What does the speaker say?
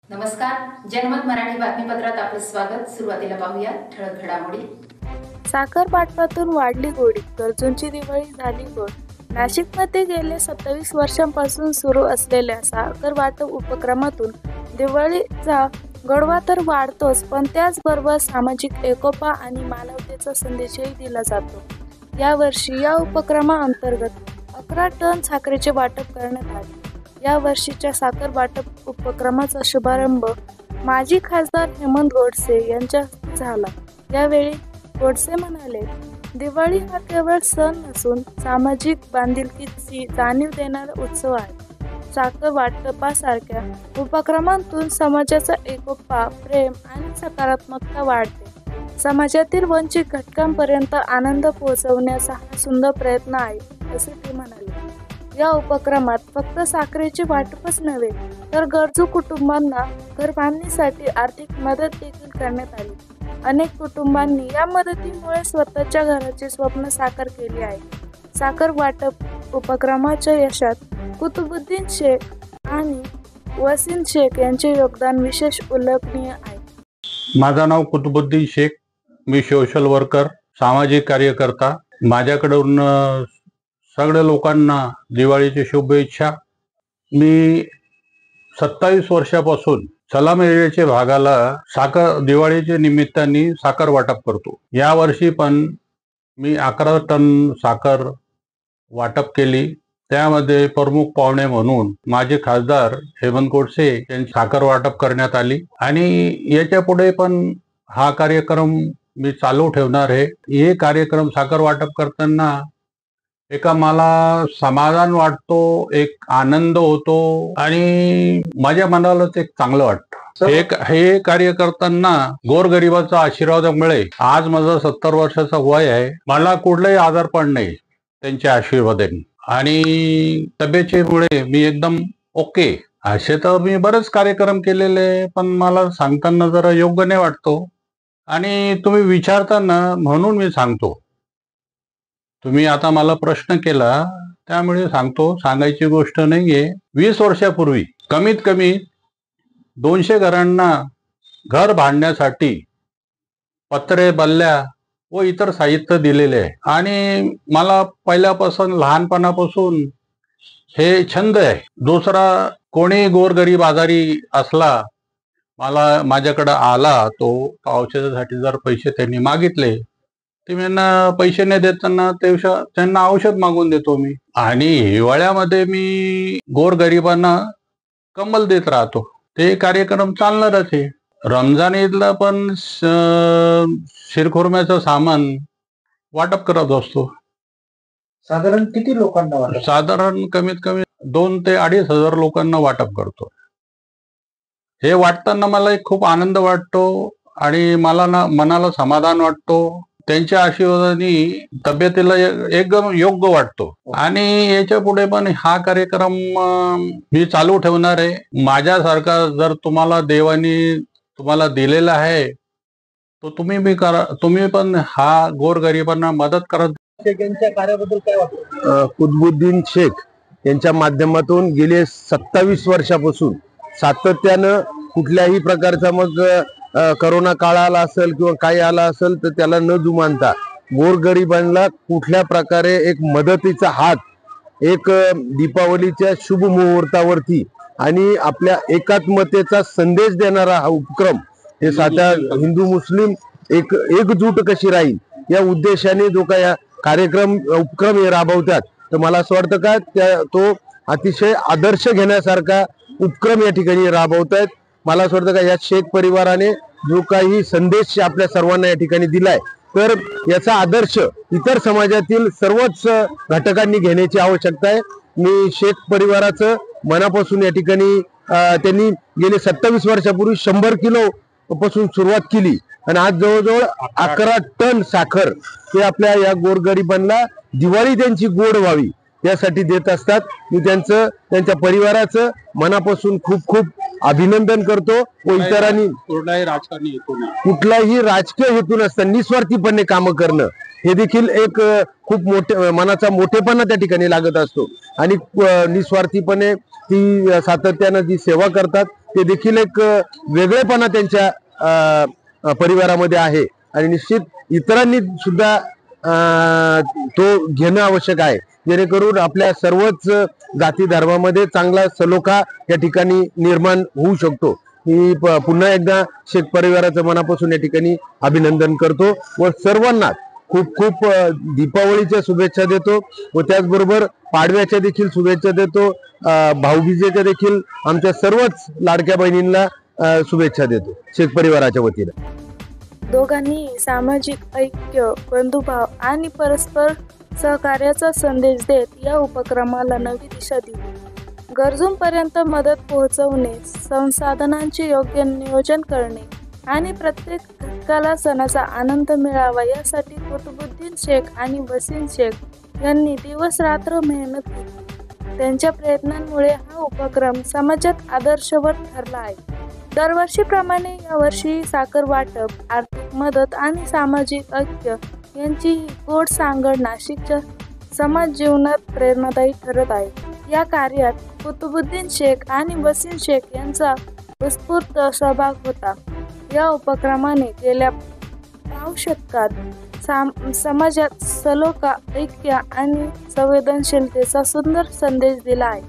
नमस्कार, जनमत मराठी बातमीपत्रात आपले स्वागत। सुरुवातीला पाहूया ठळक घडामोडी। साखर वाटपातून वाढली गोडी, गरजूंची दिवाळी झाली गोड। नाशिकमध्ये गेल्या 27 वर्षांपासून सुरू असलेल्या साखर वाटप उपक्रमातून दिवाळीचा गोडवा तर वाढतोच, पण त्याचबरोबर सामाजिक एकोपा आणि मानवतेचा संदेशही दिला जातो। यावर्षी या उपक्रमाअंतर्गत 11 टन साखरेचे वाटप करण्यात आले। या वर्षीच्या साखर वाटप उपक्रमाचा शुभारंभ माजी खासदार हेमंत गोडसे यांच्या हस्ते झाला। यावेळी गोडसे म्हणाले, दिवाळी हा केवळ सण नसून सामाजिक बांधिलकीची जाणीव देणारा उत्सव आहे। साखर वाटपासारख्या उपक्रमांतून समाजाचा एकोपा, प्रेम आणि सकारात्मकता वाढते। समाजातील वंचित घटकांपर्यंत आनंद पोहोचवण्याचा हा सुंदर प्रयत्न आहे, असे ते म्हणाले। या उपक्रमात फक्त साखरेचे वाटपच नव्हे, तर गरजू कुटुंबांना घरबांधणीसाठी आर्थिक मदत देखील करण्यात आली। अनेक कुटुंबांनी या मदतीमुळे स्वतःच्या घराचे स्वप्न साकार केले आहे। साखर वाटप उपक्रमाच्या यशात कुतुबुद्दीन शेख आणि वसीम शेख यांचे योगदान विशेष उल्लेखनीय आहे। माझं नाव कुतुबुद्दीन शेख, मी सोशल वर्कर, सामाजिक कार्यकर्ता। माझ्याकडून सगळ्या लोकांना दिवाळीची शुभेच्छा। मी 27 वर्षापासून सलाम एरियाच्या भागाला साखर दिवाळीच्या निमित्ताने साखर वाटप करतो। या वर्षी पण मी 11 टन साखर वाटप केली। त्यामध्ये प्रमुख पाहुणे म्हणून माझे खासदार हेमंत गोडसे यांची साखर वाटप करण्यात आली आणि याच्या पुढे पण हा कार्यक्रम मी चालू ठेवणार आहे। हे कार्यक्रम साखर वाटप करताना मला समाधान वाटतो, एक आनंद होतो आणि माझ्या मनालाच एक चांगलं वाटतं। हे कार्य करताना गोरगरिबाचा आशीर्वादामुळे आज माझं 70 वर्षाचा वय आहे, मला कुठलाही आजारपण नाही त्यांच्या आशीर्वादाने आणि तब्येतीमुळे मी एकदम ओके। असे तर मी बरेच कार्यक्रम केलेले, पण मला सांगताना जरा योग्य नाही वाटतो आणि तुम्ही विचारताना म्हणून मी सांगतो। तुम्ही आता मला प्रश्न केला त्यामुळे सांगतो, सांगायची गोष्ट नाहीये। 20 वर्षापूर्वी कमीत कमी 200 घरांना घर बांधण्यासाठी पत्रे, बल्ल्या व इतर साहित्य दिलेले आहे आणि मला पहिल्यापासून लहानपणापासून हे छंद आहे। दुसरा कोणी गोरगरीब आजारी असला, माझ्याकडे आला, तो औषधासाठी जर पैसे त्यांनी मागितले, ते त्यांना पैसे नाही देताना त्यांना औषध मागून देतो मी। आणि हिवाळ्यामध्ये मी गोरगरिबांना कंबल देत राहतो। ते कार्यक्रम चालणारच आहे। रमजान ईदला पण शिरखुर्म्याचं सामान वाटप करत असतो। साधारण किती लोकांना वाटप? साधारण कमीत कमी 2 ते 2.5 हजार लोकांना वाटप करतो। हे वाटताना मला एक खूप आनंद वाटतो आणि मनाला समाधान वाटतो। त्यांच्या आशीर्वादाने तब्येतीला एकदम योग्य वाटतो आणि याच्या पुढे पण हा कार्यक्रम मी चालू ठेवणार आहे। माझ्यासारखा जर तुम्हाला देवाने दिलेला आहे, तो तुम्ही पण हा गोरगरिबांना मदत करत। त्यांच्या कार्याबद्दल काय वाटतं? कुतुबुद्दीन शेख यांच्या माध्यमातून गेले 27 वर्षापासून सातत्यानं कुठल्याही प्रकारचा मग करोना काळ आला असेल किंवा काही आला असेल तर त्याला न जुमानता गोरगरिबांना कुठल्या प्रकारे एक मदतीचा हात, एक दीपावलीच्या शुभ मुहूर्तावरती आणि आपल्या एकात्मतेचा संदेश देणारा हा उपक्रम, हे साध्या हिंदू मुस्लिम एकजूट कशी राहील या उद्देशाने जो काय उपक्रम हे राबवतात, तर मला असं वाटतं का तो अतिशय आदर्श घेण्यासारखा उपक्रम या ठिकाणी राबवतायत। मला असं वाटतं का या शेख परिवाराने जो काही संदेश आपल्या सर्वांना या ठिकाणी दिलाय, तर याचा आदर्श इतर समाजातील सर्वच घटकांनी घेण्याची आवश्यकता आहे। मी शेख परिवाराचं मनापासून या ठिकाणी त्यांनी गेले 27 वर्षापूर्वी 100 किलो पासून सुरुवात केली आणि आज जवळजवळ 11 टन साखर ते आपल्या या गोरगरिबांना दिवाळी त्यांची गोड व्हावी यासाठी देत असतात। मी त्यांच्या परिवाराचं मनापासून खूप खूप अभिनंदन करतो व इतरांनी कुठलाही राजकीय हेतू नसताना निस्वार्थीपणे काम करणं हे देखील एक खूप मनाचा मोठेपणा त्या ठिकाणी लागत असतो आणि निस्वार्थीपणे ती सातत्यानं जी सेवा करतात ते देखील एक वेगळेपणा त्यांच्या परिवारामध्ये आहे आणि निश्चित इतरांनी सुद्धा तो घेणं आवश्यक आहे, जेणेकरून आपल्या सर्वच जाती धर्मामध्ये चांगला सलोखा या ठिकाणी निर्माण होऊ शकतो. मी पुन्हा एकदा शेख परिवाराचं मनापासून या ठिकाणी अभिनंदन करतो व सर्वांना खूप खूप दीपावलीच्या शुभेच्छा देतो व त्याचबरोबर पाडव्याच्या देखील शुभेच्छा देतो. भाऊबीजेच्या देखील आमच्या सर्वच लाडक्या बहिणींना शुभेच्छा देतो शेख परिवाराच्या वतीने. दोघांनी सामाजिक ऐक्य, बंधुभाव आणि परस्पर सहकार्याचा संदेश देत या उपक्रमाला नवी दिशा दिली. गरजूंपर्यंत मदत पोहोचवणे, संसाधनांचे योग्य नियोजन करणे आणि प्रत्येक घटकाला सणाचा आनंद मिळावा यासाठी कुतुबुद्दीन शेख आणि वसीम शेख यांनी दिवस रात्र मेहनत केली. त्यांच्या प्रयत्नांमुळे हा उपक्रम समाजात आदर्शवत ठरला आहे. दरवर्षीप्रमाणे यावर्षी साखर वाटप, आर्थिक मदत आणि सामाजिक ऐक्य यांची ही गोड सांगड नाशिकच्या समाज जीवनात प्रेरणादायी ठरत आहे. या कार्यात कुतुबुद्दीन शेख आणि वसीम शेख यांचा उत्स्फूर्त सहभाग होता. या उपक्रमाने गेल्या पाव शतकात समाजात सलोखा, ऐक्य आणि संवेदनशीलतेचा सुंदर संदेश दिला आहे.